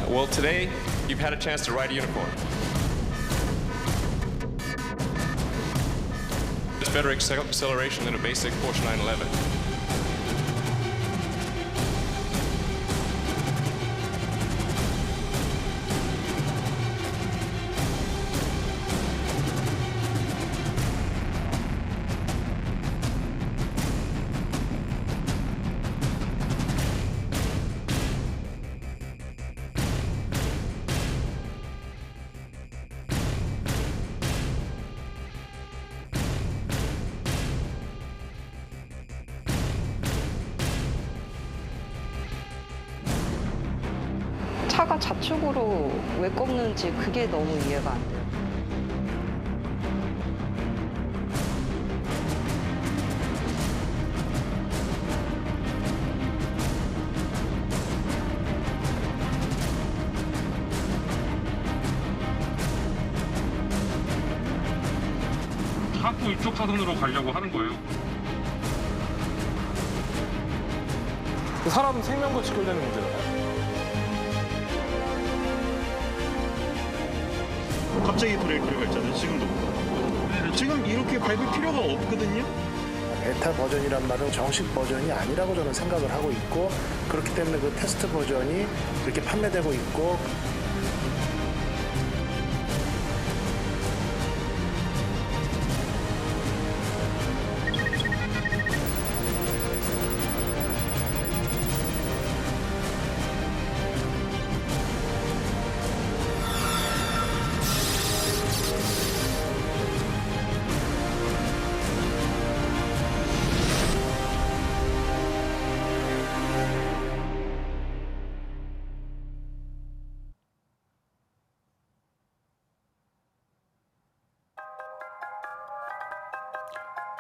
Well, today you've had a chance to ride a unicorn. It's better acceleration than a basic Porsche 911. 차가 좌측으로 왜 꺾는지 그게 너무 이해가 안 돼요. 자꾸 이쪽 차선으로 가려고 하는 거예요. 사람 생명도 지켜야 되는 문제잖아요. 갑자기 브레이크를 밟잖아요. 지금도. 지금 이렇게 밟을 필요가 없거든요. 베타 버전이란 말은 정식 버전이 아니라고 저는 생각을 하고 있고, 그렇기 때문에 그 테스트 버전이 이렇게 판매되고 있고.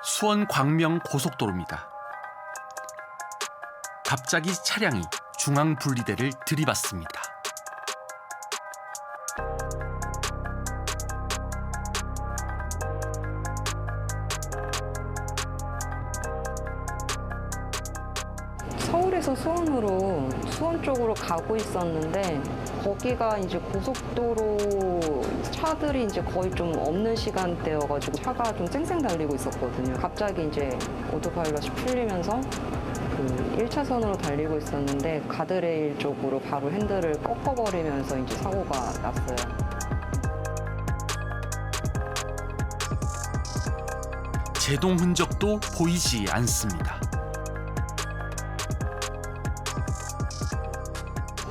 수원 광명 고속도로입니다. 갑자기 차량이 중앙 분리대를 들이받습니다. 서울에서 수원으로 수원 쪽으로 가고 있었는데 거기가 이제 고속도로 차들이 이제 거의 좀 없는 시간대여가지고 차가 좀 쌩쌩 달리고 있었거든요. 갑자기 이제 오토파일럿이 풀리면서 그 1차선으로 달리고 있었는데 가드레일 쪽으로 바로 핸들을 꺾어버리면서 이제 사고가 났어요. 제동 흔적도 보이지 않습니다.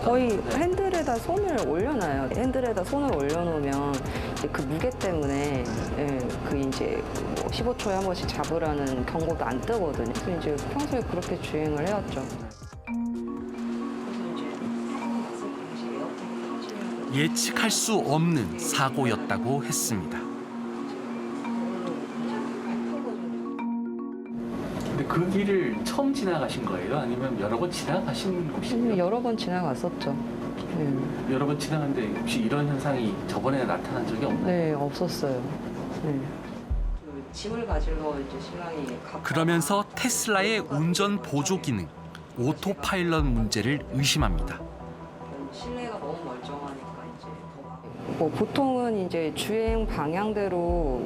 거의 핸들에다 손을 올려놔요. 핸들에다 손을 올려놓으면 이제 그 무게 때문에 그 이제 뭐 15초에 한 번씩 잡으라는 경고도 안 뜨거든요. 그래서 이제 평소에 그렇게 주행을 해왔죠. 예측할 수 없는 사고였다고 했습니다. 근데 그 길을 처음 지나가신 거예요? 아니면 여러 번 지나가신 곳이에요? 여러 번 지나갔었죠. 여러 번 지나갔는데 혹시 이런 현상이 저번에 나타난 적이 없나요? 네, 없었어요. 네. 그 짐을 가지러 이제 신랑이 그러면서 테슬라의 운전 보조 기능, 오토파일럿 문제를 의심합니다. 실내가 너무 멀쩡하니까 이제 뭐 보통은 이제 주행 방향대로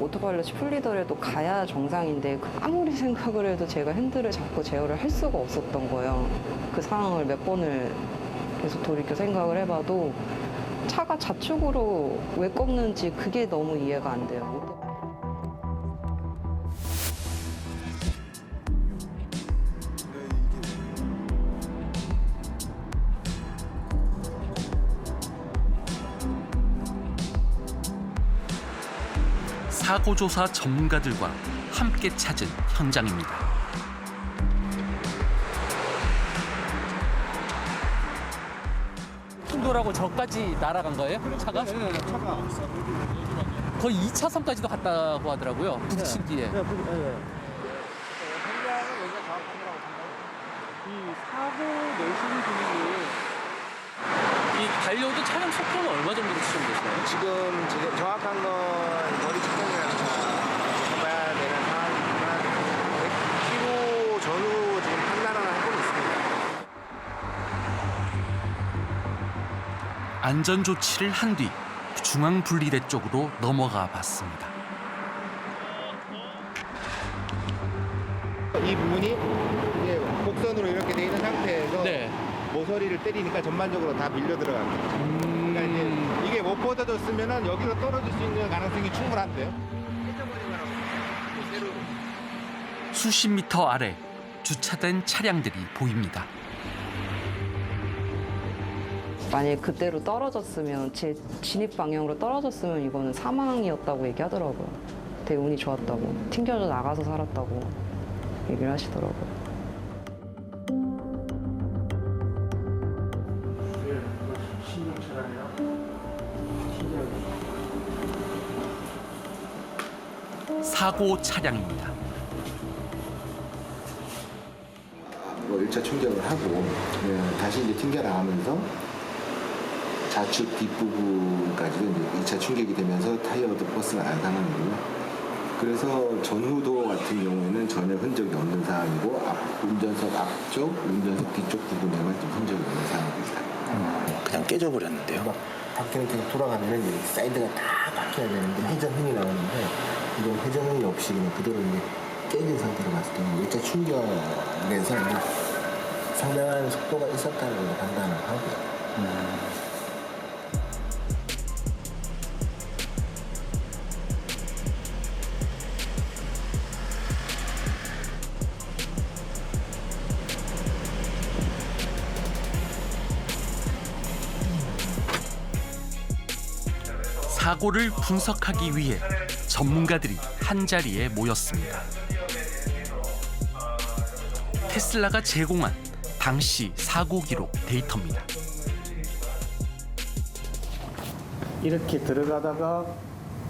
오토파일럿이 풀리더라도 가야 정상인데 아무리 생각을 해도 제가 핸들을 잡고 제어를 할 수가 없었던 거예요. 그 상황을 몇 번을 계속 돌이켜 생각을 해봐도 차가 좌측으로 왜 꺾는지 그게 너무 이해가 안 돼요. 사고조사 전문가들과 함께 찾은 현장입니다. 충돌하고 저까지 날아간 거예요? 차가? 네, 차가 거의 2차선까지도 갔다고 하더라고요. 부딪힌 뒤에. 네. 현장은 여기가 정확합니다고 생각합니다. 이 사고 내신 분이 이 달려도 차량 속도는 얼마 정도로 추정되시나요? 지금 정확한 건 거리 측정이랑 봐야 되는 상황이지만 100km 전후 지금 판단을 하고 있습니다. 안전 조치를 한 뒤 중앙 분리대 쪽으로 넘어가 봤습니다. 이 부분이 이제 곡선으로 이렇게 돼 있는 상태에서 네. 모서리를 때리니까 전반적으로 다 밀려 들어갑니다. 그러니까 이제 이게 못 뻗어졌으면은 여기로 떨어질 수 있는 가능성이 충분한데요. 수십 미터 아래 주차된 차량들이 보입니다. 만약에 그대로 떨어졌으면 제 진입 방향으로 떨어졌으면 이거는 사망이었다고 얘기하더라고요. 되게 운이 좋았다고. 튕겨져 나가서 살았다고 얘기를 하시더라고요. 사고 차량입니다. 1차 충격을 하고 다시 이제 튕겨 나가면서 좌측 뒷부분까지도 이제 2차 충격이 되면서 타이어도 버스가 난 상황이고요. 그래서 전후도 같은 경우에는 전혀 흔적이 없는 상황이고 운전석 앞쪽, 운전석 뒤쪽 부분에만 좀 흔적이 있는 상황입니다. 그냥 깨져버렸는데요. 바퀴는 계속 돌아가면은 이제 사이드가 다 바뀌어야 되는데 회전흔이 나오는데 이건 회전흔이 없이 그냥 그대로 이제 깨진 상태로 봤을 때는 1차 충격에서 상당한 속도가 있었다고 판단을 하고요. 사고를 분석하기 위해 전문가들이 한자리에 모였습니다. 테슬라가 제공한 당시 사고 기록 데이터입니다. 이렇게 들어가다가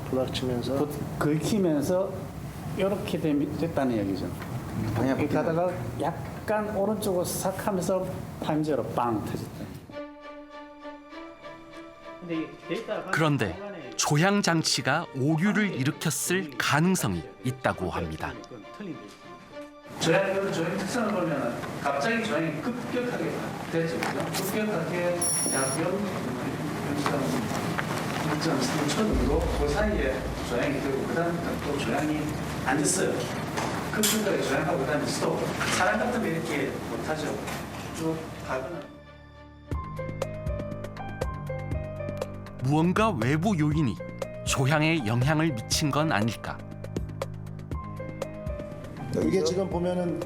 부닥치면서 긁히면서 이렇게 됐다는 얘기죠. 이렇게 가다가 약간 오른쪽으로 싹 하면서 타임제로 빵 터졌다. 그런데 조향 장치가 오류를 일으켰을 가능성이 있다고 합니다. 조향 특성을 보면 갑자기 조향이 급격하게 되죠. 급격하게 약 0.3초 정도 그 사이에 조향이 되고 그다음부터 또 조향이 안 됐어요. 급격하게 조향하고 그다음에 스톱. 사람 같으면 이렇게 못하죠. 쭉 가거나. 무언가 외부 요인이 조향에 영향을 미친 건 아닐까? 이게 지금 보면은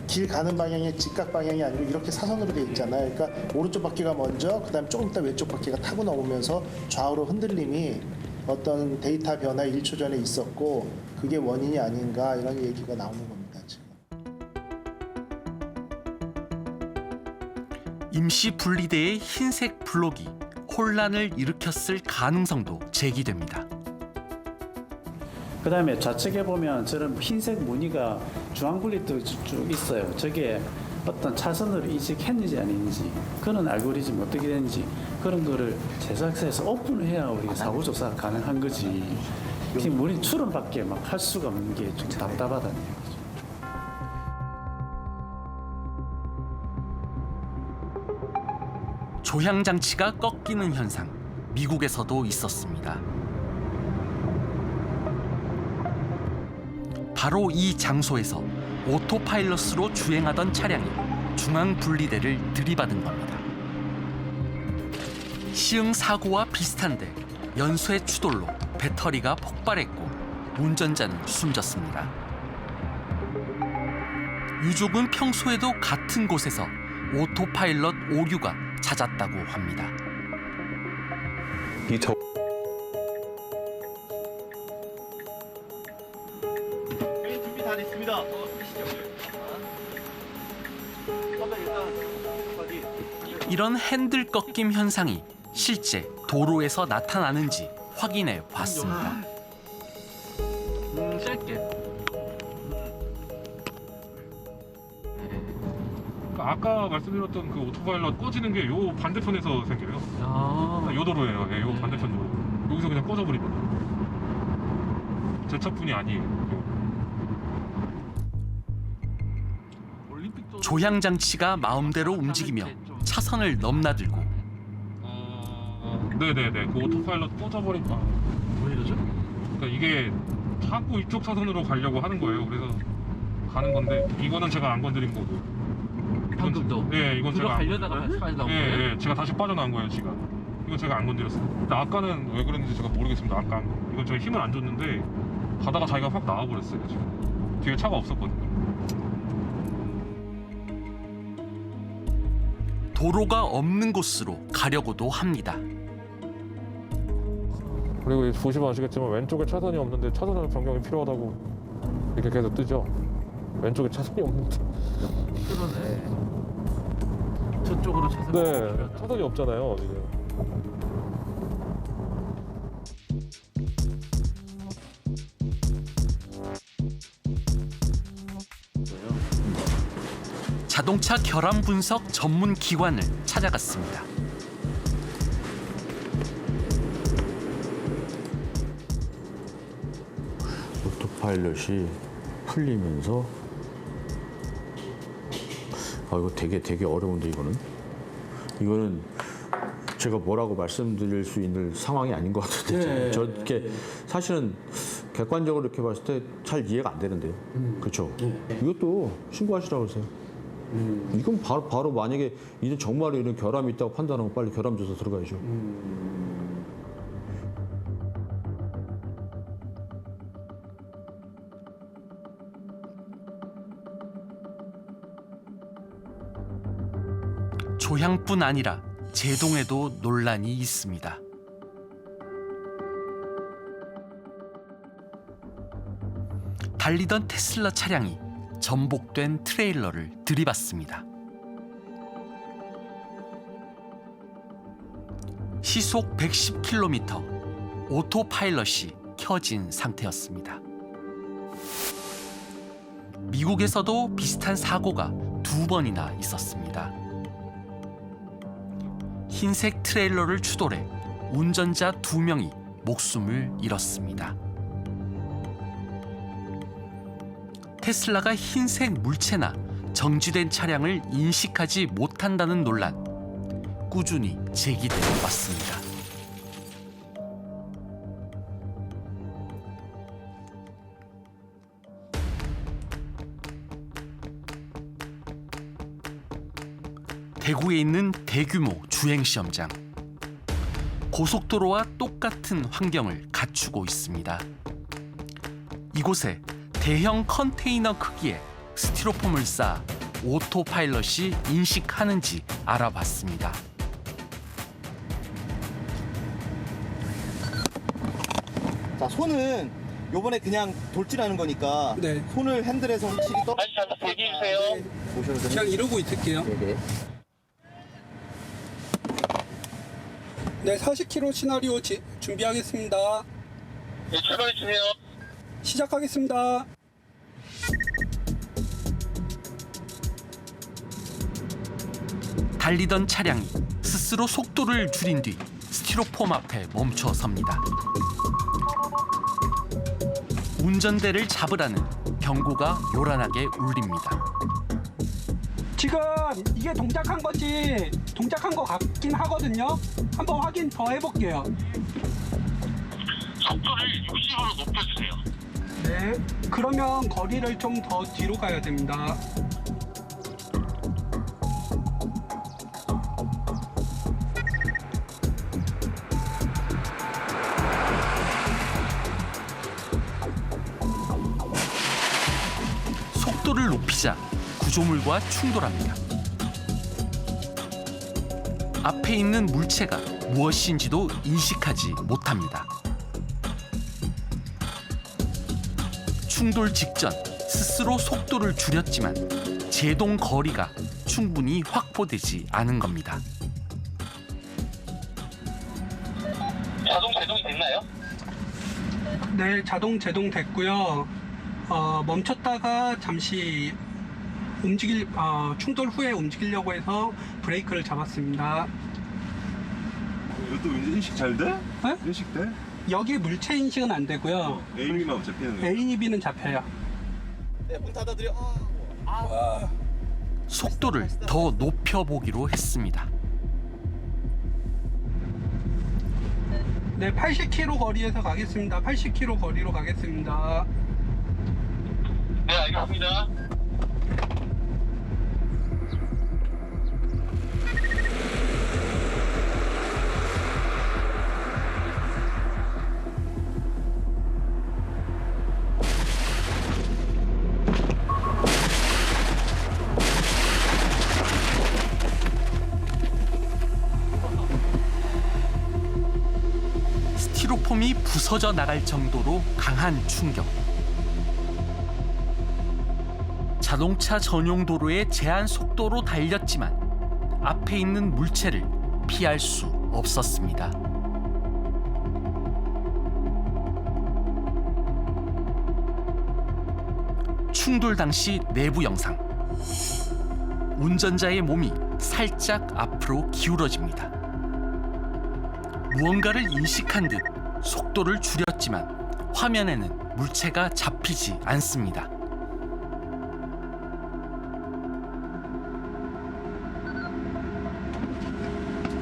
길 가는 방향이 직각 방향이 아니고 이렇게 사선으로 돼 있잖아요. 그러니까 오른쪽 바퀴가 먼저, 그다음 조금 있다 왼쪽 바퀴가 타고 나오면서 좌우로 흔들림이 어떤 데이터 변화 1초 전에 있었고 그게 원인이 아닌가 이런 얘기가 나오는 겁니다. 지금. 임시 분리대의 흰색 블록이 혼란을 일으켰을 가능성도 제기됩니다. 그다음에 좌측에 보면 저런 흰색 무늬가 중앙분리도 쭉 있어요. 저게 어떤 차선으로 이식했는지 아닌지 그런 알고리즘 어떻게 되는지 그런 거를 제작사에서 오픈을 해야 우리가 사고 조사가 가능한 거지. 지금 우리 추론밖에 막 할 수가 없는 게 좀 답답하다는 얘기죠. 조향 장치가 꺾이는 현상, 미국에서도 있었습니다. 바로 이 장소에서 오토파일럿으로 주행하던 차량이 중앙 분리대를 들이받은 겁니다. 시흥 사고와 비슷한데 연쇄 추돌로 배터리가 폭발했고 운전자는 숨졌습니다. 유족은 평소에도 같은 곳에서 오토파일럿 오류가 잦았다고 합니다. 준비 다 됐습니다. 이런 핸들 꺾임 현상이 실제 도로에서 나타나는지 확인해 봤습니다. 짧게. 아까 말씀드렸던 그 오토파일럿 꺼지는 게 요 반대편에서 생겨요. 아. 요 도로예요. 예, 요 반대편 도로. 여기서 그냥 꺼져버리거든요. 제 차뿐이 아니에요. 조향 장치가 마음대로 움직이며 차선을 넘나들고 네네네. 그 오토파일럿 꺼져버린. 왜 이러죠? 그러니까 이게 자꾸 이쪽 차선으로 가려고 하는 거예요. 그래서 가는 건데 이거는 제가 안 건드린 거고. 방금도. 네, 이건 제가 안 들어가려다가 다시 빠져나온 거예요? 예, 예, 제가 다시 빠져나온 거예요, 지금. 이건 제가 안 건드렸어요. 근데 아까는 왜 그랬는지 제가 모르겠습니다. 아까 이건 제가 힘을 안 줬는데 가다가 자기가 확 나와버렸어요, 지금. 뒤에 차가 없었거든요. 도로가 없는 곳으로 가려고도 합니다. 그리고 보시면 아시겠지만 왼쪽에 차선이 없는데 차선 변경이 필요하다고 이렇게 계속 뜨죠. 왼쪽에 차선이 없는데. 그러네. 저쪽으로 차선. 네, 차선이 없잖아요, 지금. 자동차 결함 분석 전문 기관을 찾아갔습니다. 오토파일럿이 풀리면서 이거 되게 어려운데 이거는 제가 뭐라고 말씀드릴 수 있는 상황이 아닌 것 같은데 저렇게 사실은 객관적으로 이렇게 봤을 때 잘 이해가 안 되는데요. 그렇죠? 이것도 신고하시라고 그러세요. 이건 바로 만약에 이제 정말 이런 결함이 있다고 판단하면 빨리 결함 조사 들어가야죠. 조향뿐 아니라 제동에도 논란이 있습니다. 달리던 테슬라 차량이 전복된 트레일러를 들이받습니다. 시속 110km, 오토파일럿이 켜진 상태였습니다. 미국에서도 비슷한 사고가 2번이나 있었습니다. 흰색 트레일러를 추돌해 운전자 2명이 목숨을 잃었습니다. 테슬라가 흰색 물체나 정지된 차량을 인식하지 못한다는 논란, 꾸준히 제기되어 왔습니다. 대구에 있는 대규모 주행시험장. 고속도로와 똑같은 환경을 갖추고 있습니다. 이곳에 대형 컨테이너 크기의 스티로폼을 쌓아 오토파일럿이 인식하는지 알아봤습니다. 자, 손은 요번에 그냥 돌진하는 거니까 손을 핸들에서 확실히 다시 잠깐 대기해주세요. 보셔도 그냥 이러고 있을게요. 네네. 네, 40km 시나리오 준비하겠습니다. 네, 출발해주세요. 시작하겠습니다. 달리던 차량이 스스로 속도를 줄인 뒤 스티로폼 앞에 멈춰 섭니다. 운전대를 잡으라는 경고가 요란하게 울립니다. 지금 이게 동작한 거지 동작한 거 같긴 하거든요. 한번 확인 더 해볼게요. 속도를 60으로 높여주세요. 네, 그러면 거리를 좀 더 뒤로 가야 됩니다. 속도를 높이자 구조물과 충돌합니다. 앞에 있는 물체가 무엇인지도 인식하지 못합니다. 충돌 직전 스스로 속도를 줄였지만 제동 거리가 충분히 확보되지 않은 겁니다. 자동 제동이 됐나요? 네, 자동 제동 됐고요. 멈췄다가 잠시 충돌 후에 움직이려고 해서 브레이크를 잡았습니다. 이것도 인식 잘 돼? 네? 인식 돼? 여기 물체 인식은 안 되고요. A비만 잡히는 거야. A2B는 잡혀요. 네, 문 닫아드려. 속도를 더 높여보기로 했습니다. 네, 80km 거리에서 가겠습니다. 80km 거리로 가겠습니다. 네, 알겠습니다. 스티로폼이 부서져 나갈 정도로 강한 충격. 자동차 전용 도로의 제한 속도로 달렸지만 앞에 있는 물체를 피할 수 없었습니다. 충돌 당시 내부 영상. 운전자의 몸이 살짝 앞으로 기울어집니다. 무언가를 인식한 듯 속도를 줄였지만 화면에는 물체가 잡히지 않습니다.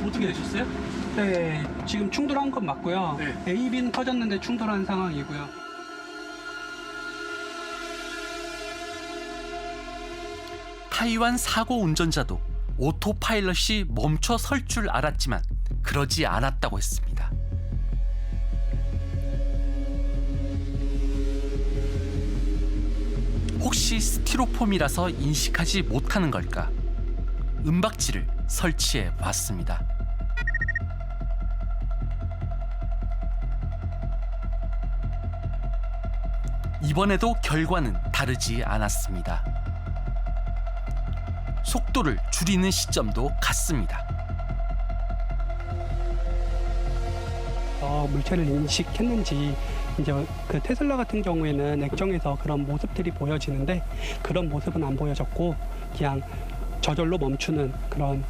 어떻게 되셨어요? 네, 지금 충돌한 건 맞고요. 네. AB는 터졌는데 충돌한 상황이고요. 타이완 사고 운전자도 오토파일럿이 멈춰 설 줄 알았지만 그러지 않았다고 했습니다. 혹시 스티로폼이라서 인식하지 못하는 걸까? 은박지를 설치해 봤습니다. 이번에도 결과는 다르지 않았습니다. 속도를 줄이는 시점도 같습니다. 물체를 인식했는지 이제 그 테슬라 같은 경우에는 액정에서 그런 모습들이 보여지는데 그런 모습은 안 보여졌고 그냥 저절로 멈추는 그런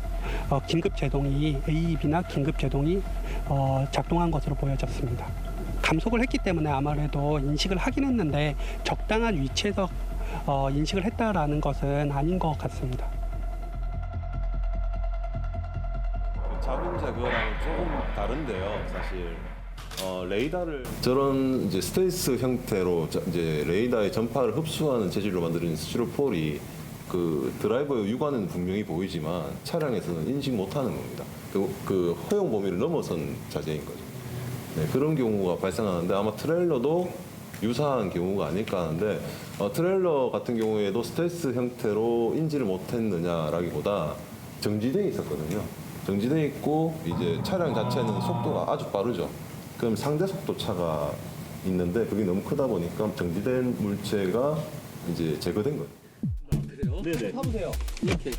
긴급 제동이 AEB나 긴급 제동이 작동한 것으로 보여졌습니다. 감속을 했기 때문에 아무래도 인식을 하긴 했는데 적당한 위치에서 인식을 했다라는 것은 아닌 것 같습니다. 자동차 그거랑 조금 다른데요, 사실. 레이더를 저런 이제 스텔스 형태로 이제 레이더의 전파를 흡수하는 재질로 만들어진 스티로폴이 그 드라이버의 육안은 분명히 보이지만 차량에서는 인식 못하는 겁니다. 그 허용 범위를 넘어선 자재인 거죠. 네, 그런 경우가 발생하는데 아마 트레일러도 유사한 경우가 아닐까 하는데 트레일러 같은 경우에도 스텔스 형태로 인지를 못했느냐라기보다 정지돼 있었거든요. 정지돼 있고 이제 차량 자체는 속도가 아주 빠르죠. 그럼 상대 속도 차가 있는데 그게 너무 크다 보니까 정지된 물체가 이제 제거된 거예요. 그래요? 네네. 타보세요. 이렇게.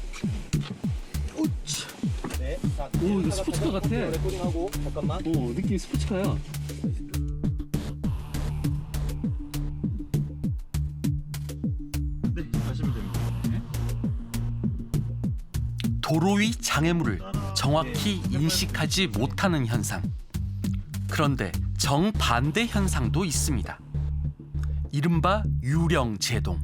네. 자, 오, 이거 스포츠카 같아. 레코딩하고 잠깐만. 오, 느낌이 스포츠카야. 네, 하시면 됩니다. 도로 위 장애물을 정확히 인식하지 못하는 현상. 그런데 정반대 현상도 있습니다. 이른바 유령 제동.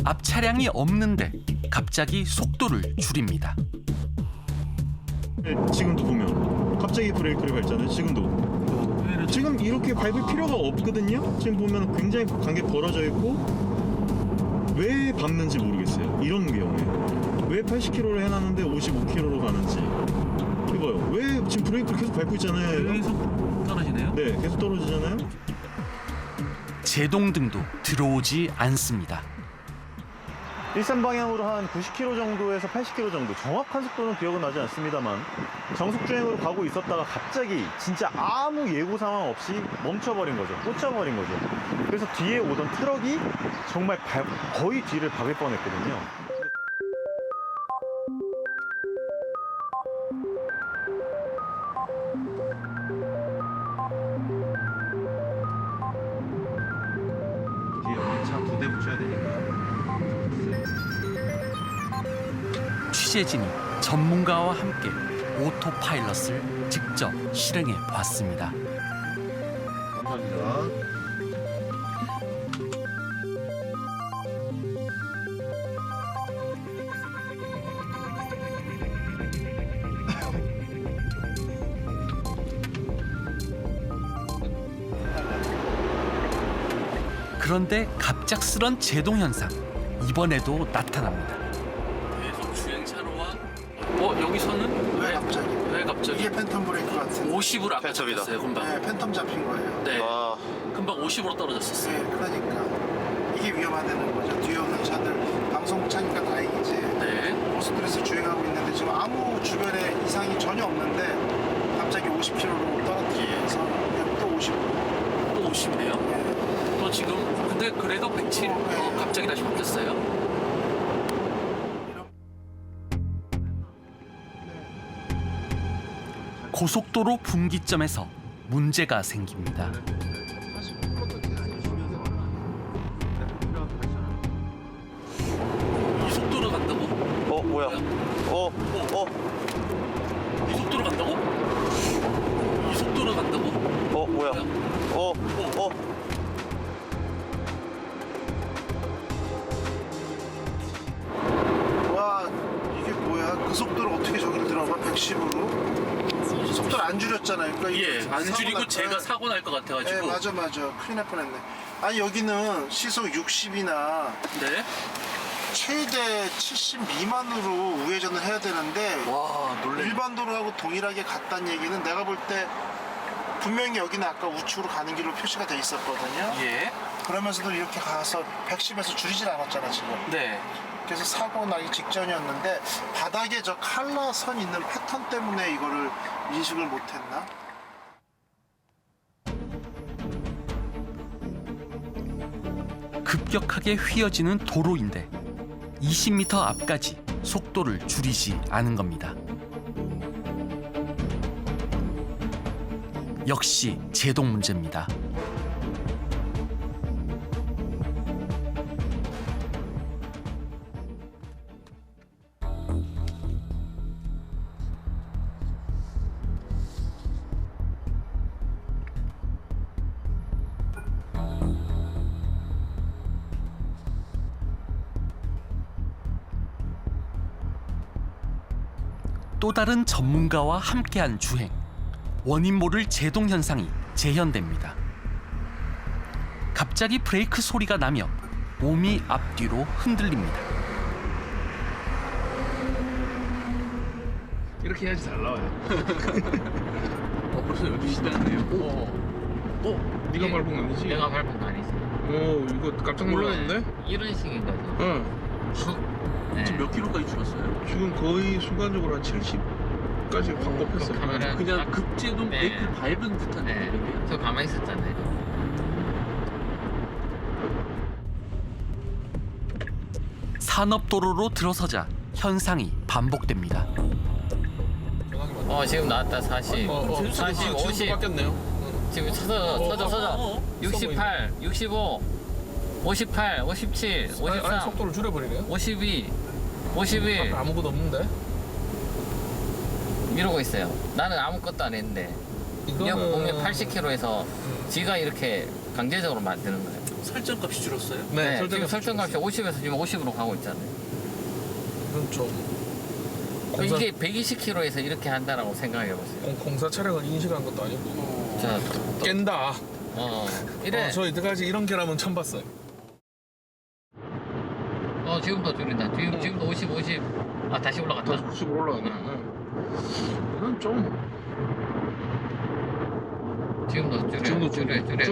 앞 차량이 없는데 갑자기 속도를 줄입니다. 네, 지금도 보면 갑자기 브레이크를 밟잖아요. 지금 이렇게 밟을 필요가 없거든요. 지금 보면 굉장히 간격이 벌어져 있고 왜 밟는지 모르겠어요. 이런 경우에 왜 80km를 해놨는데 55km로 가는지. 이봐요. 왜 지금 브레이크를 계속 밟고 있잖아요. 계속 떨어지네요? 네, 계속 떨어지잖아요. 제동등도 들어오지 않습니다. 일산 방향으로 한 90km 정도에서 80km 정도, 정확한 속도는 기억은 나지 않습니다만 정속 주행으로 가고 있었다가 갑자기 진짜 아무 예고 상황 없이 멈춰버린 거죠. 꽂혀버린 거죠. 그래서 뒤에 오던 트럭이 정말 거의 뒤를 박을 뻔했거든요. 뒤에 여기 차 2대 붙여야 되니까. 취재진이 전문가와 함께 오토파일럿을 직접 실행해 보았습니다. 감사합니다. 그런데 갑작스런 제동 현상 이번에도 나타납니다. 계속 주행차로와 여기서는 왜 갑자기? 이게 팬텀 브레이크 같은 50으로 아까 잡혔어요, 금방. 네, 팬텀 잡힌 거예요. 네. 금방 50으로 떨어졌었어요. 네, 그러니까 이게 위험하다는 거죠. 뒤에 없는 차들 방송 차니까 다행이지. 네. 고속도로에서 주행하고 있는데 지금 아무 주변에 이상이 전혀 없는데 갑자기 50km로 떨어뜨리면서 또 50으로. 또 50이네요. 또 지금 근데 그래도 107. 갑자기 다시 바뀌었어요. 고속도로 분기점에서 문제가 생깁니다. 이 속도로 간다고? 뭐야? 이 속도로 간다고? 이 속도로 간다고? 뭐야? 와, 이게 뭐야? 그 속도로 어떻게 저길 들어가? 110으로? 속도를 안 줄였잖아요. 그러니까 예, 안 사고 줄이고 날 제가 거야. 사고 날 것 같아가지고. 네, 맞아. 큰일 날 뻔했네. 아니, 여기는 시속 60이나 네. 최대 70 미만으로 우회전을 해야 되는데 와, 놀래. 일반 도로하고 동일하게 갔다는 얘기는 내가 볼 때 분명히 여기는 아까 우측으로 가는 길로 표시가 돼 있었거든요. 예. 그러면서도 이렇게 가서 110에서 줄이질 않았잖아 지금. 네. 그래서 사고 나기 직전이었는데 바닥에 저 칼라 선 있는 패턴 때문에 이거를 인식을 못했나? 급격하게 휘어지는 도로인데 20m 앞까지 속도를 줄이지 않은 겁니다. 역시 제동 문제입니다. 또 다른 전문가와 함께한 주행. 원인 모를 제동 현상이 재현됩니다. 갑자기 브레이크 소리가 나며 몸이 앞뒤로 흔들립니다. 이렇게 해야지 잘 나와요. 벌써 12시 됐네요. 네가 밟은 거 아니지? 내가 밟은 거 아니지. 이거 깜짝 놀랐는데? 이런 식인 거죠. 응. 네. 지금 몇 킬로까지 줄었어요? 지금 거의 순간적으로 한 70까지 확 꼽혔어요. 카메라 그냥 급제동 브레이크를 밟은 듯한 느낌인데요? 저 가만히 있었잖아요. 산업도로로 들어서자 현상이 반복됩니다. 지금 나왔다 40, 40, 50. 바뀌었네요. 지금 서져. 68, 65, 58, 57, 53. 속도를 줄여버리네요. 52, 51. 아무것도 없는데? 이러고 있어요. 나는 아무것도 안 했는데. 이거는 공력 80km에서 지가 이렇게 강제적으로 만드는 거예요. 설정값이 줄었어요? 네, 지금 설정값이 50에서 지금 50으로 가고 있잖아요. 이건 좀 이게 120km에서 이렇게 한다라고 생각해 보세요. 공사 차량을 인식한 것도 아니고 깬다. 이래. 저 이때까지 이런 결함은 처음 봤어요. 지금도 줄인다. 지금도 50. 다시 올라갔다. 다시 90으로 올라가네. 이건 좀. 지금도 줄였네. 네.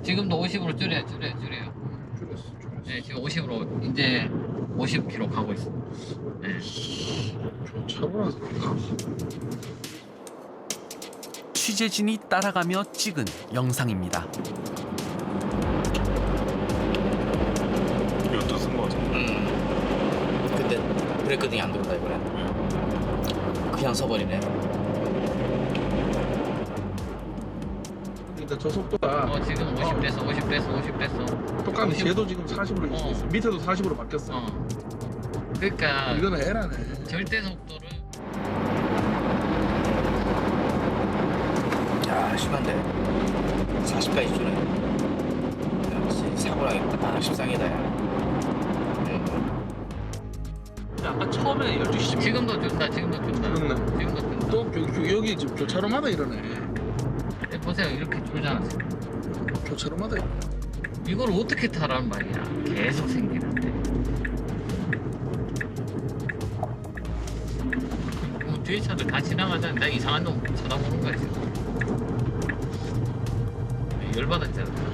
지금도 50으로 줄여요. 줄였어. 네, 지금 50으로 이제 50km 가고 있어. 네. 좀 차고라서 그런가? 취재진이 따라가며 찍은 영상입니다. 이것도 쓴 거 같은데. 그때 브레이크등이 안 들어온다 이번에. 그냥 서버리네. 그러니까 저 속도가 지금 50 됐어. 똑같네. 쟤도 지금 40으로 인식했어. 밑에도 40으로 바뀌었어. 그러니까 이거는 에라네. 절대 속도를. 야, 심한데. 40까지 주네. 역시 사고라겠다. 십상이다. 아까 처음에 12시 지금도 준다. 그렇네. 또 여기 지금 교차로마다 이러네. 보세요, 이렇게 줄잖아. 교차로마다 이걸 어떻게 타란 말이야. 계속 생기는데. 뒤에 차들 다 지나가자. 나 이상한 놈 쳐다보는 거야 지금. 열받았잖아.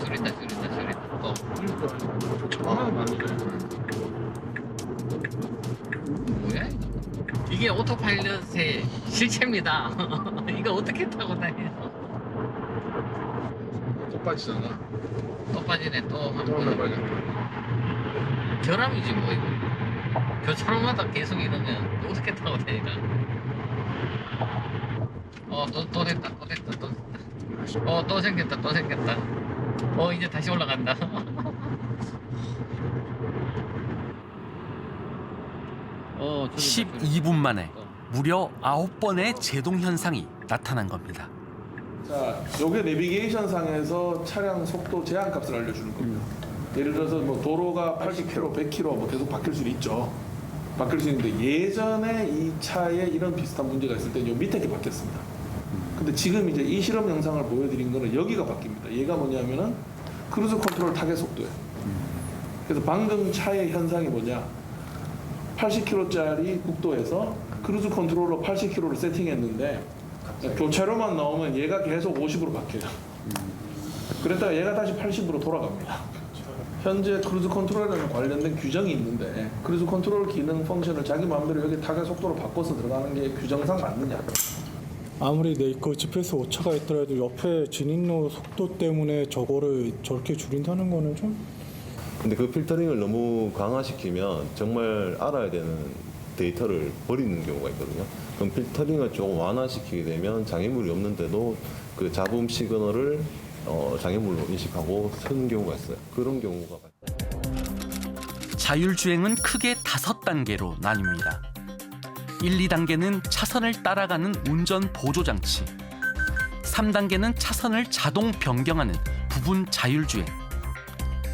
줄인다. 뭐야 이거? 이게 오토파일럿의 실체입니다. 이거 어떻게 타고 다녀? 또 빠지잖아. 또 빠지네 또. 결함이지 뭐 이거. 교차로마다 계속 이러면 어떻게 타고 다니나? 또 됐다. 또 생겼다. 이제 다시 올라간다. 12분 만에 무려 9번의 제동 현상이 나타난 겁니다. 자, 요게 내비게이션 상에서 차량 속도 제한 값을 알려주는 겁니다. 예를 들어서 뭐 도로가 80km, 100km 뭐 계속 바뀔 수 있죠. 바뀔 수 있는데 예전에 이 차에 이런 비슷한 문제가 있을 때는 요 밑에 게 바뀌었습니다. 근데 지금 이제 이 실험 영상을 보여드린 거는 여기가 바뀝니다. 얘가 뭐냐면은 크루즈 컨트롤 타겟 속도예요. 그래서 방금 차의 현상이 뭐냐? 80km짜리 국도에서 크루즈 컨트롤러 80km를 세팅했는데 교차로만 나오면 얘가 계속 50으로 바뀌어요. 그랬다가 얘가 다시 80으로 돌아갑니다. 현재 크루즈 컨트롤에는 관련된 규정이 있는데 크루즈 컨트롤 기능 펑션을 자기 마음대로 여기 타겟 속도로 바꿔서 들어가는 게 규정상 맞느냐? 아무리 그 GPS 오차가 있더라도 옆에 진입로 속도 때문에 저거를 저렇게 줄인다는 거는 좀. 근데 그 필터링을 너무 강화시키면 정말 알아야 되는 데이터를 버리는 경우가 있거든요. 그럼 필터링을 조금 완화시키게 되면 장애물이 없는데도 그 잡음 시그널을 장애물로 인식하고 쓰는 경우가 있어요. 그런 경우가 자율주행은 크게 5단계로 나뉩니다. 1, 2단계는 차선을 따라가는 운전 보조장치, 3단계는 차선을 자동 변경하는 부분 자율주행,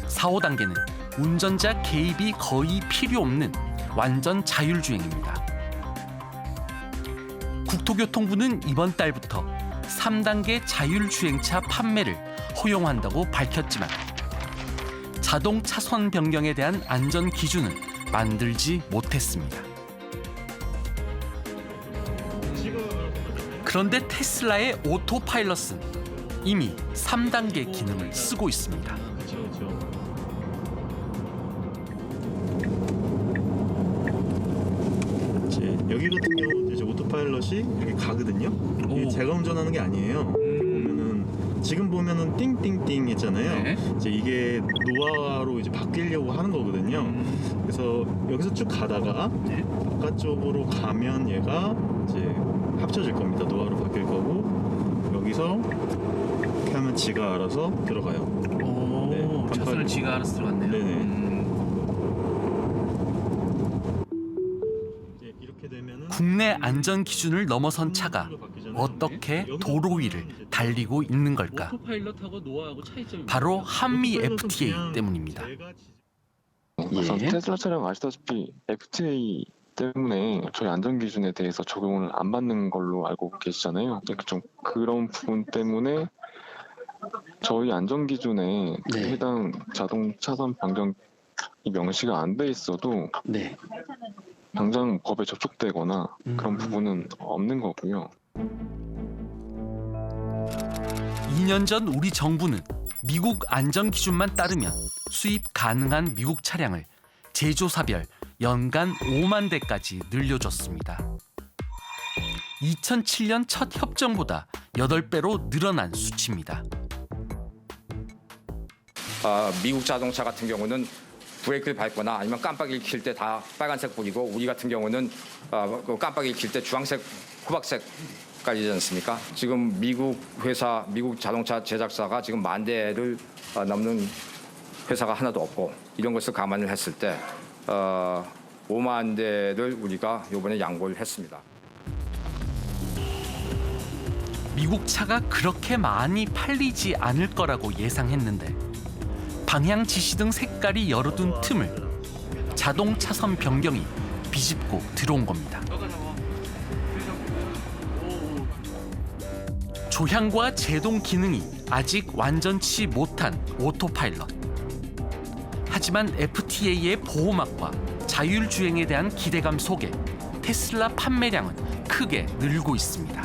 4, 5단계는 운전자 개입이 거의 필요 없는 완전 자율주행입니다. 국토교통부는 이번 달부터 3단계 자율주행차 판매를 허용한다고 밝혔지만 자동 차선 변경에 대한 안전 기준은 만들지 못했습니다. 그런데 테슬라의 오토파일럿은 이미 3단계 기능을 쓰고 있습니다. 여기 같은 경우는 이제 오토파일럿이 이렇게 가거든요. 이게 제가 운전하는 게 아니에요. 지금 보면은 띵띵띵 했잖아요. 네. 이제 이게 노화로 이제 바뀌려고 하는 거거든요. 그래서 여기서 쭉 가다가 바깥쪽으로 가면 얘가 이제 합쳐질 겁니다. 노화로 바뀔 거고 여기서 이렇게 하면 지가 알아서 들어가요. 오, 차선을 지가 알아서 들어갔네요. 네네. 국내 안전 기준을 넘어선 차가 어떻게 도로 위를 달리고 있는 걸까? 오토파일럿하고 노아하고 차이점이 바로 한미 FTA 때문입니다. 우선 테슬라 차량 아시다시피 FTA 때문에 저희 안전 기준에 대해서 적용을 안 받는 걸로 알고 계시잖아요. 좀 그런 부분 때문에 저희 안전 기준에 해당 자동 차선 변경이 명시가 안 돼 있어도 당장 법에 접촉되거나 그런 부분은 없는 거고요. 2년 전 우리 정부는 미국 안전 기준만 따르면 수입 가능한 미국 차량을 제조사별 연간 5만 대까지 늘려줬습니다. 2007년 첫 협정보다 8배로 늘어난 수치입니다. 미국 자동차 같은 경우는 브레이크를 밟거나 아니면 깜빡이를 킬 때 다 빨간색 불이고 우리 같은 경우는 깜빡이를 킬 때 주황색, 호박색까지지 않습니까? 지금 미국 회사, 미국 자동차 제작사가 지금 10,000 대를 넘는 회사가 하나도 없고 이런 것을 감안을 했을 때 50,000 대를 우리가 이번에 양보를 했습니다. 미국 차가 그렇게 많이 팔리지 않을 거라고 예상했는데 방향 지시 등 색깔이 열어둔 틈을 자동 차선 변경이 비집고 들어온 겁니다. 조향과 제동 기능이 아직 완전치 못한 오토파일럿. 하지만 FTA의 보호막과 자율주행에 대한 기대감 속에 테슬라 판매량은 크게 늘고 있습니다.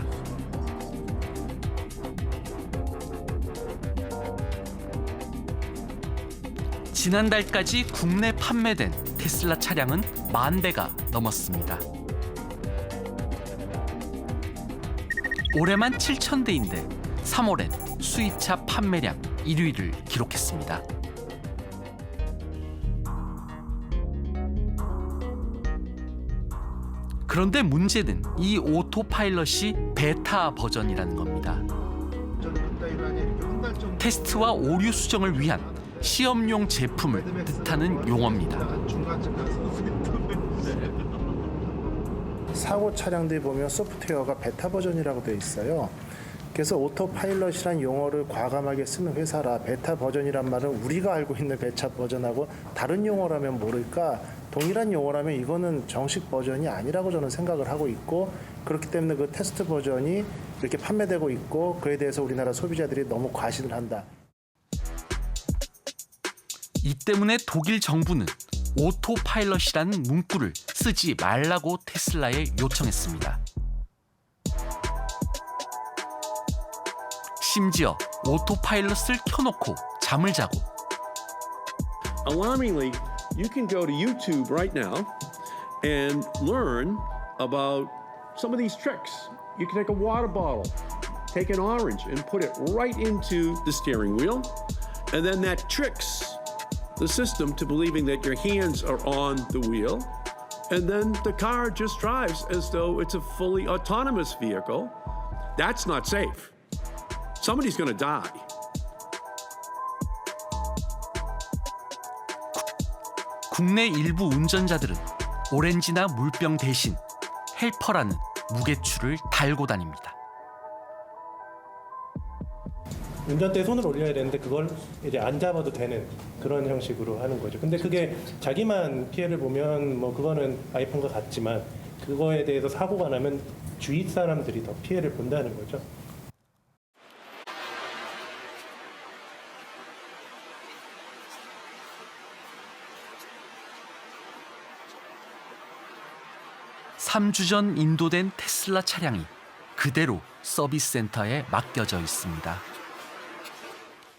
지난달까지 국내 판매된 테슬라 차량은 10,000대가 넘었습니다. 올해만 7,000대인데 3월엔 수입차 판매량 1위를 기록했습니다. 그런데 문제는 이 오토파일럿이 베타 버전이라는 겁니다. 테스트와 오류 수정을 위한 시험용 제품을 뜻하는 용어입니다. 사고 차량들이 보면 소프트웨어가 베타 버전이라고 되어 있어요. 그래서 오토파일럿이란 용어를 과감하게 쓰는 회사라 베타 버전이란 말은 우리가 알고 있는 베타 버전하고 다른 용어라면 모를까 동일한 용어라면 이거는 정식 버전이 아니라고 저는 생각을 하고 있고 그렇기 때문에 그 테스트 버전이 이렇게 판매되고 있고 그에 대해서 우리나라 소비자들이 너무 과신을 한다. 이 때문에 독일 정부는 오토파일럿이라는 문구를 쓰지 말라고 테슬라에 요청했습니다. 심지어 오토파일럿을 켜놓고 잠을 자고 Alarmingly, you can go to YouTube right now and learn about some of these tricks. You can take a water bottle, take an orange and put it right into the steering wheel, and then that tricks the system to believing that your hands are on the wheel, and then the car just drives as though it's a fully autonomous vehicle. That's not safe. Somebody's going to die. 국내 일부 운전자들은 오렌지나 물병 대신 헬퍼라는 무게추를 달고 다닙니다. 운전대에 손을 올려야 되는데 그걸 이제 안 잡아도 되는 그런 형식으로 하는 거죠. 근데 그게 자기만 피해를 보면 뭐 그거는 아이폰과 같지만 그거에 대해서 사고가 나면 주위 사람들이 더 피해를 본다는 거죠. 삼 주 전 인도된 테슬라 차량이 그대로 서비스 센터에 맡겨져 있습니다.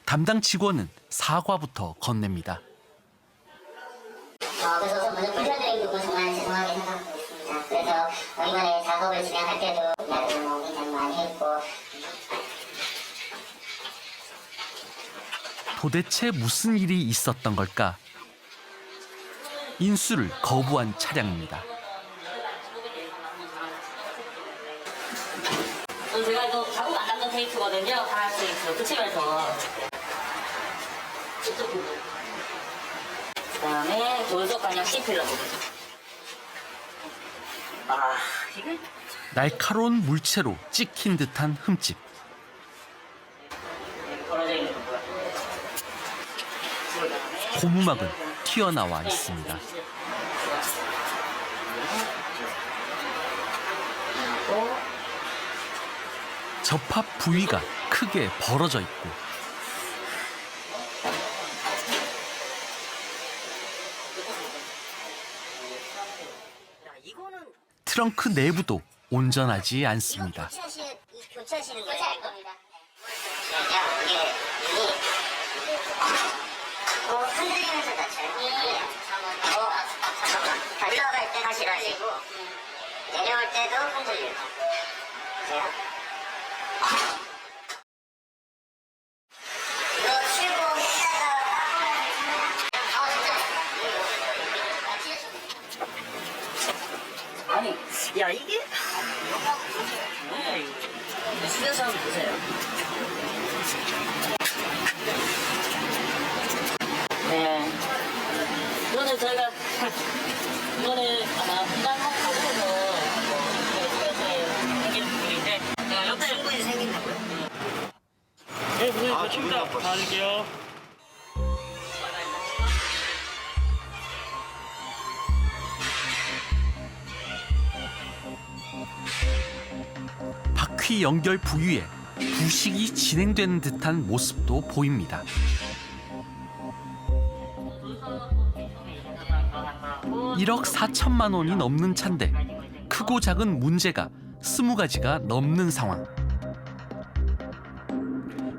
담당 직원은 사과부터 건넵니다. 그래서 먼저 불편드린 부분 정말 죄송하게 생각하고 있습니다. 그래서 이번에 작업을 진행할 때도 야근을 굉장히 많이 했고. 도대체 무슨 일이 있었던 걸까? 인수를 거부한 차량입니다. 제가 이거 작업 안 닦는 테이프거든요. 다 붙이면서. 그다음에 돌석 간형 C필러 부분. 이게 날카로운 물체로 찍힌 듯한 흠집. 벌어져 있는 부분. 고무막은 튀어나와 있습니다. 접합 부위가 크게 벌어져 있고 트렁크 내부도 온전하지 않습니다. 교체하시는 거예요? 겁니다. 흔들리면서 다쳐요. 잠깐만. 올라갈 때 다시 가시고 내려올 때도 흔들려요. 보세요. 이거 치고 아니, 야 이게 수전사 한번 보세요. 네. 이거는 저희가 이거는 아마 분당하고서 생긴 부분인데 제가 옆에 충분히 생긴다고요? 네, 무슨 충분히 봐드릴게요. 바퀴 연결 부위에 부식이 진행되는 듯한 모습도 보입니다. 1억 4천만 원이 넘는 차인데 크고 작은 문제가 20가지가 넘는 상황.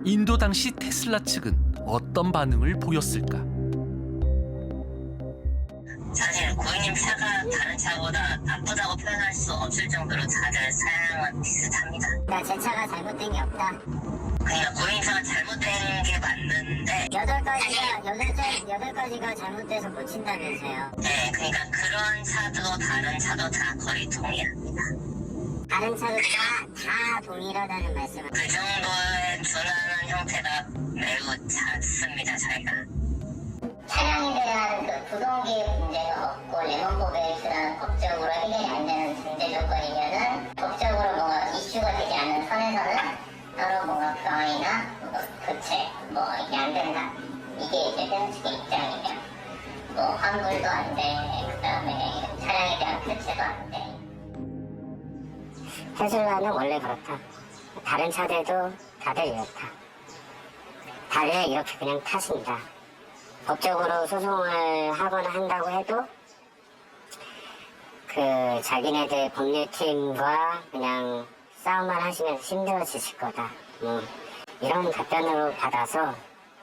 인도 당시 테슬라 측은 어떤 반응을 보였을까? 사실 고객님 차가 다른 차보다 나쁘다고 표현할 수 없을 정도로 다들 사양은 비슷합니다. 제 차가 잘못된 게 없다. 그러니까 고객님 차가 잘못된 게 맞는데 8가지가 잘못돼서 고친다면서요. 네, 그러니까 그런 차도 다른 차도 다 거의 동일합니다. 다른 차도 다 동일하다는 말씀은 그 정도에 준하는 형태가 매우 작습니다, 저희가. 차량에 대한 그 부동기 문제가 없고 레몬법에 법적으로 해결이 안 되는 전제 조건이면은 법적으로 뭔가 이슈가 되지 않는 선에서는 따로 뭔가 강의나 교체 이게 안 된다. 이게 이제 회사 측의 입장이면 환불도 안 돼. 그다음에 차량에 대한 교체도 안 돼. 테슬라는 원래 그렇다. 다른 차들도 다들 이렇다. 다들 이렇게 그냥 타신다. 법적으로 소송을 하거나 한다고 해도 그 자기네들 법률팀과 그냥 싸움만 하시면서 힘들어지실 거다. 이런 답변으로 받아서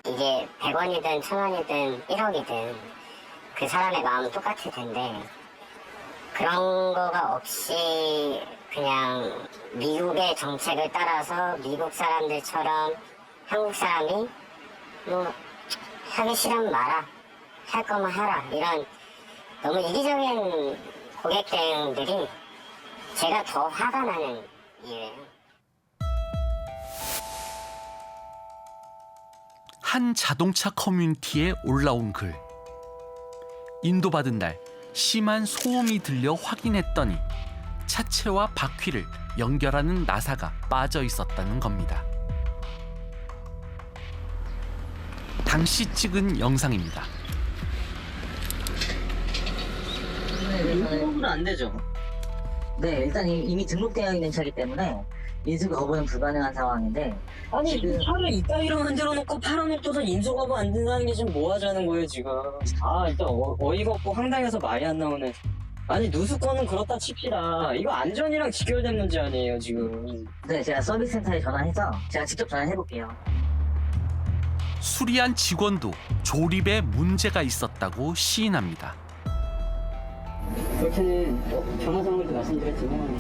이게 100원이든 1000원이든 1억이든 그 사람의 마음은 똑같을 텐데 그런 거가 없이 그냥 미국의 정책을 따라서 미국 사람들처럼 한국 사람이 하기 싫으면 마라, 할 거면 하라, 이런 너무 이기적인 고객 대응들이 제가 더 화가 나는 이유예요. 한 자동차 커뮤니티에 올라온 글. 인도받은 날 심한 소음이 들려 확인했더니 차체와 바퀴를 연결하는 나사가 빠져 있었다는 겁니다. 당시 찍은 영상입니다. 인수거부는 안 되죠. 네, 일단 이미 등록되어 있는 차이기 때문에 인수거부는 불가능한 상황인데. 아니 지금 차를 이따위로 만들어 놓고 팔아놓고서 인수거부 안 된다는 게 지금 뭐 하자는 거예요 지금. 일단 어이가 없고 황당해서 말이 안 나오네. 아니 누수권은 그렇다 칩시다. 이거 안전이랑 직결된 문제 아니에요 지금. 네, 제가 서비스 센터에 전화해서 제가 직접 전화해 볼게요. 수리한 직원도 조립에 문제가 있었다고 시인합니다. 그렇게는 전화 상황도 말씀드렸지만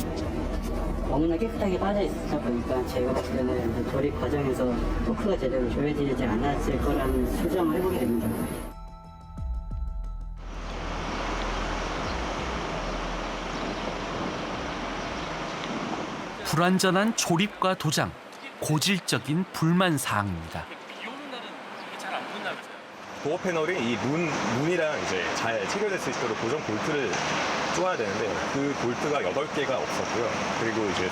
너무나 깨끗하게 빠져 있었다 보니까 제가 봤을 때는 조립 과정에서 토크가 제대로 조여지지 않았을 거라는 수정을 해보게 됩니다. 불완전한 조립과 도장, 고질적인 불만 사항입니다. 도어 패널이 이 문이랑 이제 잘 체결될 수 있도록 고정 볼트를 쪼아야 되는데 그 볼트가 8개가 없었고요. 그리고 이제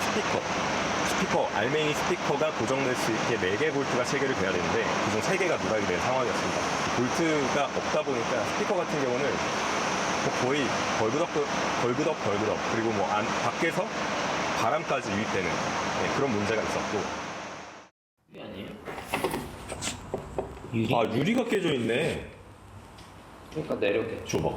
스피커, 알맹이 스피커가 고정될 수 있게 4개 볼트가 체결이 돼야 되는데 그중 3개가 누락이 된 상황이었습니다. 볼트가 없다 보니까 스피커 같은 경우는 거의 벌그덕 그리고 밖에서 바람까지 유입되는 그런 문제가 있었고. 유리가 깨져 있네. 그러니까 내려게. 줘봐.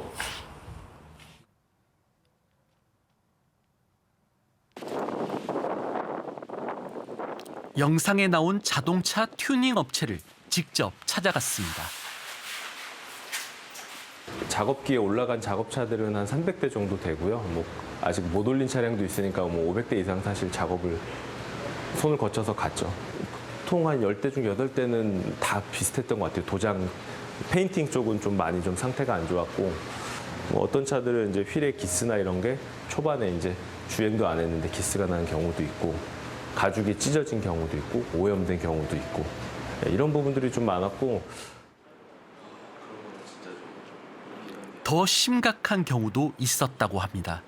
영상에 나온 자동차 튜닝 업체를 직접 찾아갔습니다. 작업기에 올라간 작업차들은 한 300대 정도 되고요. 아직 못 올린 차량도 있으니까 500대 이상 사실 작업을 손을 거쳐서 갔죠. 보통 한 10대 중 8대는 다 비슷했던 것 같아요. 도장, 페인팅 쪽은 좀 많이 좀 상태가 안 좋았고, 어떤 차들은 이제 휠에 기스나 이런 게 초반에 이제 주행도 안 했는데 기스가 나는 경우도 있고, 가죽이 찢어진 경우도 있고, 오염된 경우도 있고, 이런 부분들이 좀 많았고. 더 심각한 경우도 있었다고 합니다.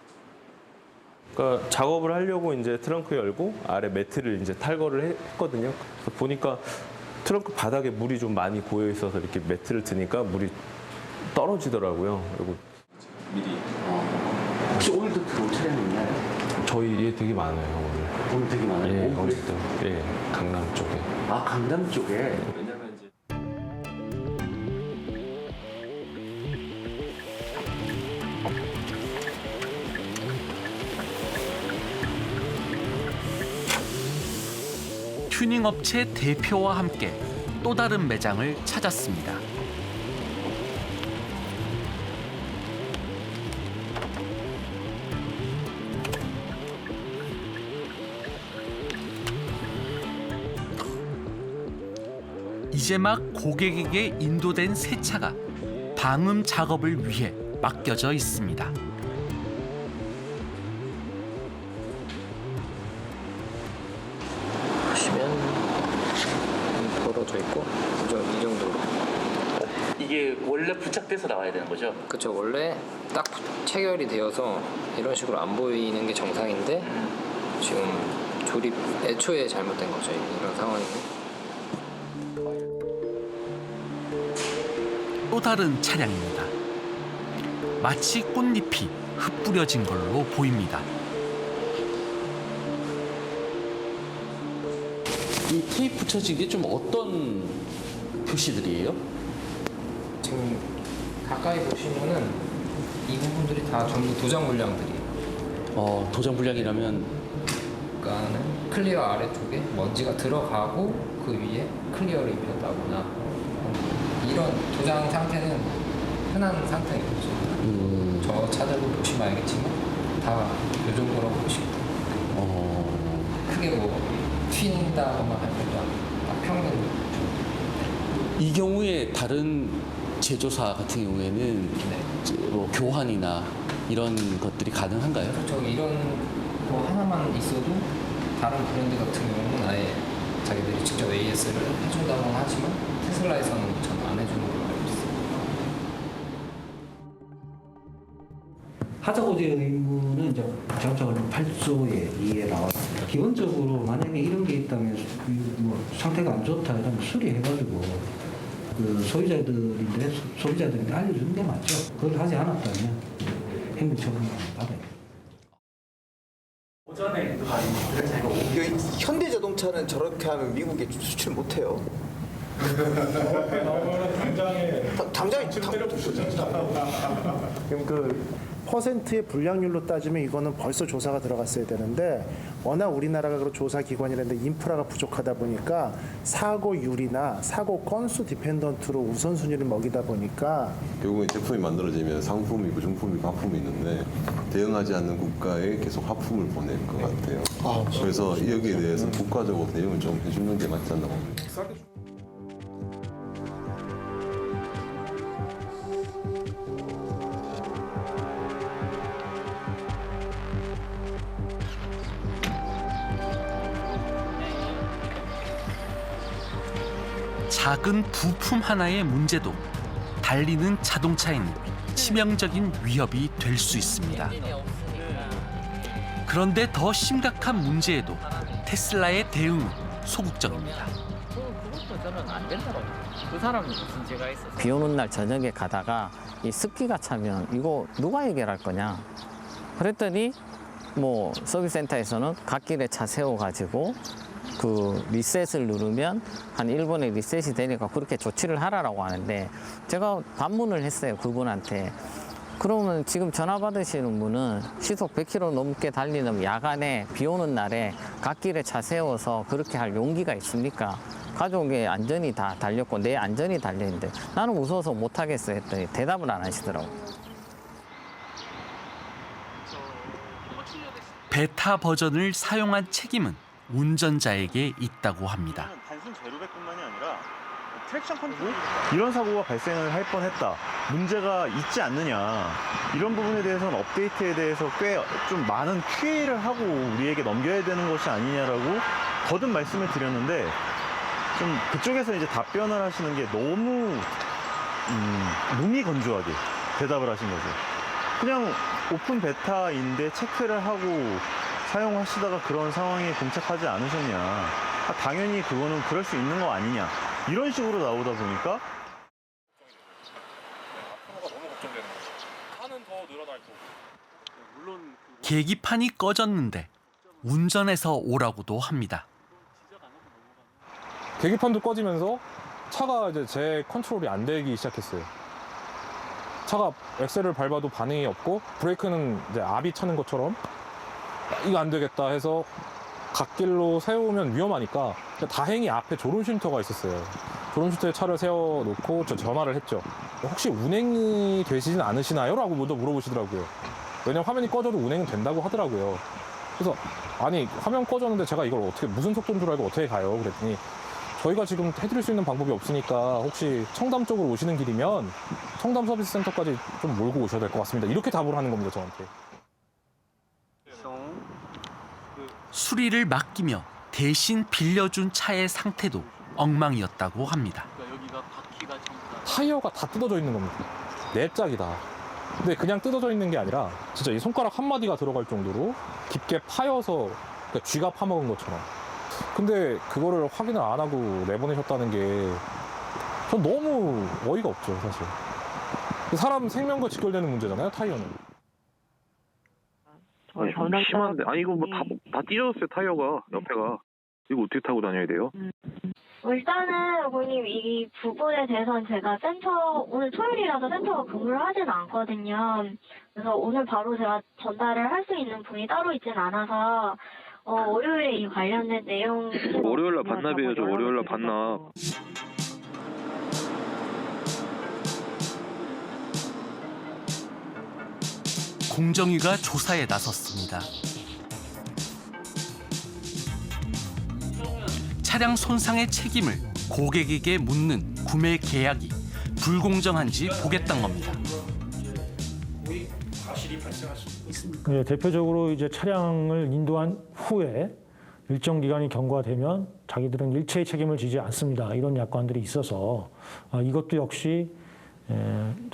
그러니까 작업을 하려고 이제 트렁크 열고 아래 매트를 이제 탈거를 했거든요. 그래서 보니까 트렁크 바닥에 물이 좀 많이 고여 있어서 이렇게 매트를 드니까 물이 떨어지더라고요. 그리고 미리. 혹시 오늘도 들어올 차량이 있나요? 저희 되게 많아요 오늘. 오늘 되게 많아요? 예, 어쨌든 예, 강남 쪽에. 아, 강남 쪽에? 왜냐면 이제 튜닝 업체 대표와 함께 또 다른 매장을 찾았습니다. 이제 막 고객에게 인도된 새 차가 방음 작업을 위해 맡겨져 있습니다. 보시면 벌어져 있고 이 정도로. 이게 원래 부착돼서 나와야 되는 거죠? 그렇죠. 원래 딱 체결이 되어서 이런 식으로 안 보이는 게 정상인데 지금 조립 애초에 잘못된 거죠. 이런 상황이고. 또 다른 차량입니다. 마치 꽃잎이 흩뿌려진 걸로 보입니다. 이 테이프 붙여진 게 좀 어떤 표시들이에요? 지금 가까이 보시면은 이 부분들이 다 전부 도장 물량들이에요. 도장 불량이라면? 그러니까는 클리어 아래쪽에 먼지가 들어가고 그 위에 클리어를 입혔다거나 이런 도장 상태는 흔한 상태인 거죠. 저 차들도 보시면 알겠지만 다 이 정도라고 보시면 돼요. 크게 뭐 튄다거나 할 것도 아니고 딱 평균. 이 경우에 다른 제조사 같은 경우에는 뭐 교환이나 이런 것들이 가능한가요? 그렇죠. 이런 거 하나만 있어도 다른 브랜드 같은 경우는 아예 자기들이 직접 AS를 해준다고는 하지만 테슬라에서는 전 안 해주는 걸로 알고 있어요. 하자고지의 의무는 이제 작업자가 8조에 2에 나왔습니다. 기본적으로 만약에 이런 게 있다면 뭐 상태가 안 좋다 이러면 수리해가지고 그 소비자들한테 알려주는 게 맞죠. 그걸 하지 않았다면 행정처분을 받아야 돼요. 현대자동차는 저렇게 하면 미국에 수출 못해요. 당장에 그럼 그 퍼센트의 불량률로 따지면 이거는 벌써 조사가 들어갔어야 되는데 워낙 우리나라가 그런 조사 기관이라는데 인프라가 부족하다 보니까 사고율이나 사고 건수 디펜던트로 우선순위를 먹이다 보니까 결국은 제품이 만들어지면 상품이고 중품이고 하품이 있는데 대응하지 않는 국가에 계속 하품을 보낼 것 같아요. 그래서 여기에 대해서 국가적으로 대응을 좀 해주는 게 맞지 않나 봅니다. 작은 부품 하나의 문제도 달리는 자동차에는 치명적인 위협이 될 수 있습니다. 그런데 더 심각한 문제에도 테슬라의 대응은 소극적입니다. 그것도 저는 안 된다고. 그 사람은 무슨 죄가 있어서. 비 오는 날 저녁에 가다가 이 습기가 차면 이거 누가 해결할 거냐? 그랬더니 뭐 서비스 센터에서는 갓길에 차 세워가지고 그 리셋을 누르면 한 1분에 리셋이 되니까 그렇게 조치를 하라고 하는데 제가 반문을 했어요, 그분한테. 그러면 지금 전화 받으시는 분은 시속 100km 넘게 달리는 야간에 비 오는 날에 갓길에 차 세워서 그렇게 할 용기가 있습니까? 가족의 안전이 다 달렸고 내 안전이 달려있는데 나는 무서워서 못하겠어 했더니 대답을 안 하시더라고요. 베타 버전을 사용한 책임은 운전자에게 있다고 합니다. 단순 제로백뿐만이 아니라 트랙션 컨트롤 이런 사고가 발생을 할 뻔했다. 문제가 있지 않느냐. 이런 부분에 대해서는 업데이트에 대해서 꽤 좀 많은 QA를 하고 우리에게 넘겨야 되는 것이 아니냐라고 거듭 말씀을 드렸는데 좀 그쪽에서 이제 답변을 하시는 게 너무 몸이 건조하게 대답을 하신 거죠. 그냥 오픈 베타인데 체크를 하고 사용하시다가 그런 상황에 봉착하지 않으셨냐. 당연히 그거는 그럴 수 있는 거 아니냐. 이런 식으로 나오다 보니까 너무 걱정되는 거죠. 차는 더 늘어날 거고. 물론 그 계기판이 꺼졌는데 운전해서 오라고도 합니다. 계기판도 꺼지면서 차가 이제 제 컨트롤이 안 되기 시작했어요. 차가 엑셀을 밟아도 반응이 없고 브레이크는 이제 압이 차는 것처럼 이거 안 되겠다 해서 갓길로 세우면 위험하니까 다행히 앞에 졸음쉼터가 있었어요. 졸음쉼터에 차를 세워놓고 저 전화를 했죠. 혹시 운행이 되시진 않으시나요? 라고 먼저 물어보시더라고요. 왜냐면 화면이 꺼져도 운행은 된다고 하더라고요. 그래서 아니 화면 꺼졌는데 제가 이걸 어떻게 무슨 속도인 줄 알고 어떻게 가요? 그랬더니 저희가 지금 해드릴 수 있는 방법이 없으니까 혹시 청담 쪽으로 오시는 길이면 청담 서비스 센터까지 좀 몰고 오셔야 될 것 같습니다. 이렇게 답을 하는 겁니다, 저한테. 수리를 맡기며 대신 빌려준 차의 상태도 엉망이었다고 합니다. 타이어가 다 뜯어져 있는 겁니다. 네 짝이다. 근데 그냥 뜯어져 있는 게 아니라 진짜 이 손가락 한 마디가 들어갈 정도로 깊게 파여서 그러니까 쥐가 파먹은 것처럼. 근데 그거를 확인을 안 하고 내보내셨다는 게 전 너무 어이가 없죠, 사실. 사람 생명과 직결되는 문제잖아요, 타이어는. 아니, 좀 심한데. 아니, 이거 뭐 다 찢어졌어요, 타이어가. 옆에가. 이거 어떻게 타고 다녀야 돼요? 일단은 고객님 이 부분에 대해서는 제가 오늘 토요일이라서 센터가 근무를 하진 않거든요. 그래서 오늘 바로 제가 전달을 할 수 있는 분이 따로 있진 않아서 월요일에 이 관련된 내용 월요일날 반납이에요. 저 월요일날 반납. 공정위가 조사에 나섰습니다. 차량 손상의 책임을 고객에게 묻는 구매 계약이 불공정한지 보겠다는 겁니다. 네, 대표적으로 이제 차량을 인도한 후에 일정 기간이 경과되면 자기들은 일체의 책임을 지지 않습니다. 이런 약관들이 있어서 이것도 역시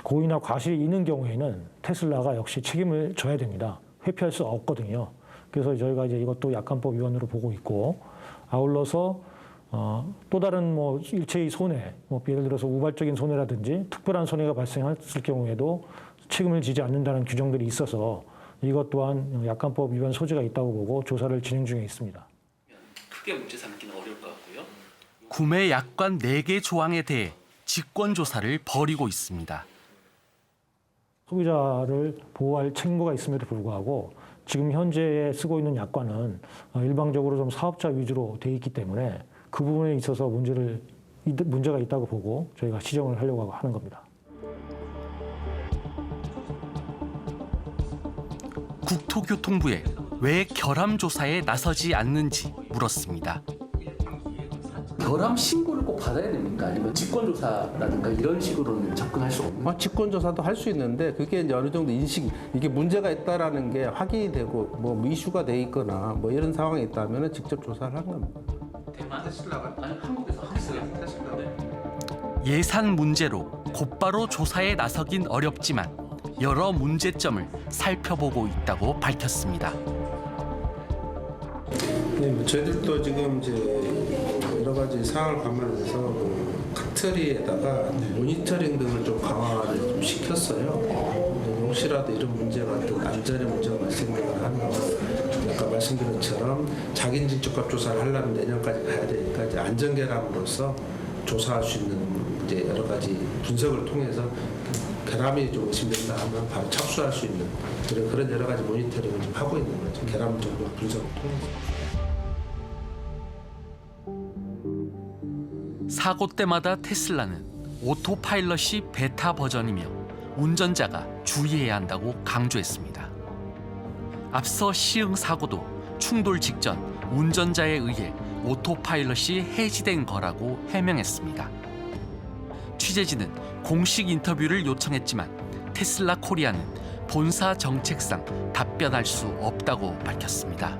고의나 과실이 있는 경우에는 테슬라가 역시 책임을 져야 됩니다. 회피할 수 없거든요. 그래서 저희가 이제 이것도 약관법 위반으로 보고 있고, 아울러서 또 다른 뭐 일체의 손해, 뭐 예를 들어서 우발적인 손해라든지 특별한 손해가 발생했을 경우에도 책임을 지지 않는다는 규정들이 있어서 이것 또한 약관법 위반 소지가 있다고 보고 조사를 진행 중에 있습니다. 크게 문제 삼기는 어려울 것 같고요. 구매 약관 4개 조항에 대해 직권 조사를 벌이고 있습니다. 소비자를 보호할 책무가 있음에도 불구하고 지금 현재 쓰고 있는 약관은 일방적으로 좀 사업자 위주로 돼 있기 때문에 그 부분에 있어서 문제가 있다고 보고 저희가 시정을 하려고 하는 겁니다. 국토교통부에 왜 결함 조사에 나서지 않는지 물었습니다. 결함 신고를 꼭 받아야 됩니까? 아니면 직권조사라든가 이런 식으로는 접근할 수 없는? 직권조사도 할 수 있는데 그게 이제 어느 정도 이게 문제가 있다라는 게 확인이 되고 뭐 이슈가 돼 있거나 뭐 이런 상황이 있다면 직접 조사를 하는 겁니다. 대만 테슬라가? 아니 한국에서 테슬라. 예산 문제로 곧바로 조사에 나서긴 어렵지만 여러 문제점을 살펴보고 있다고 밝혔습니다. 네, 저희들도 지금 이제 여러 가지 사항을 감안해서 카트리에다가 모니터링 등을 좀 강화를 좀 시켰어요. 혹시라도 이런 문제가 안전의 문제가 발생을 하면 아까 말씀드린 것처럼 자기인증 적합 조사를 하려면 내년까지 가야 되니까 이제 안전 결함으로서 조사할 수 있는 이제 여러 가지 분석을 통해서 결함이 좀 의심된다 하면 바로 착수할 수 있는 그런 여러 가지 모니터링을 좀 하고 있는 거죠. 결함 정도 분석을 통해서. 사고 때마다 테슬라는 오토파일럿이 베타 버전이며 운전자가 주의해야 한다고 강조했습니다. 앞서 시흥 사고도 충돌 직전 운전자에 의해 오토파일럿이 해지된 거라고 해명했습니다. 취재진은 공식 인터뷰를 요청했지만 테슬라 코리아는 본사 정책상 답변할 수 없다고 밝혔습니다.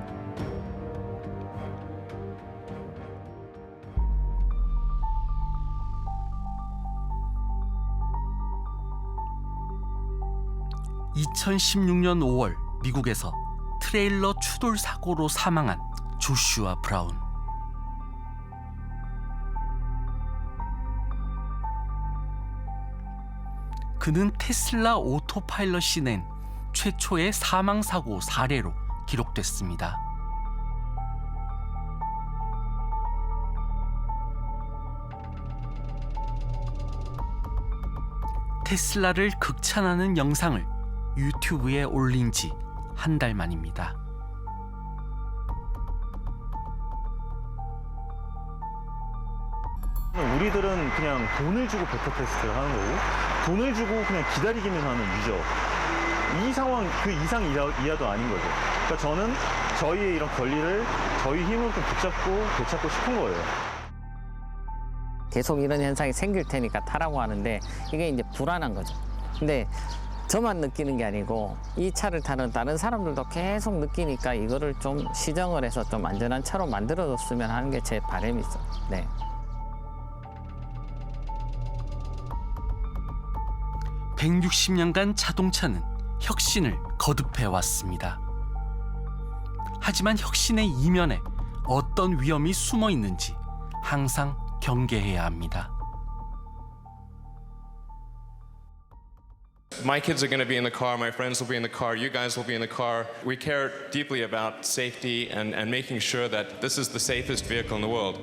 (2016년 5월) 미국에서 트레일러 추돌 사고로 사망한 조슈아 브라운. 그는 테슬라 오토파일럿이 낸 최초의 사망사고 사례로 기록됐습니다. 테슬라를 극찬하는 영상을 유튜브에 올린 지 한 달 만입니다. 우리들은 그냥 돈을 주고 베타 테스트를 하는 거고 돈을 주고 그냥 기다리기만 하는 유저. 이 상황 그 이상 이하도 아닌 거죠. 그러니까 저는 저희의 이런 권리를 저희 힘으로 좀 되찾고 싶은 거예요. 계속 이런 현상이 생길 테니까 타라고 하는데 이게 이제 불안한 거죠. 근데 저만 느끼는 게 아니고 이 차를 타는 다른 사람들도 계속 느끼니까 이거를 좀 시정을 해서 좀 안전한 차로 만들어줬으면 하는 게 제 바람이죠. 네. (160년간) 자동차는 혁신을 거듭해 왔습니다. 하지만 혁신의 이면에 어떤 위험이 숨어 있는지 항상 경계해야 합니다. My kids are going to be in the car, my friends will be in the car, you guys will be in the car. We care deeply about safety and making sure that this is the safest vehicle in the world.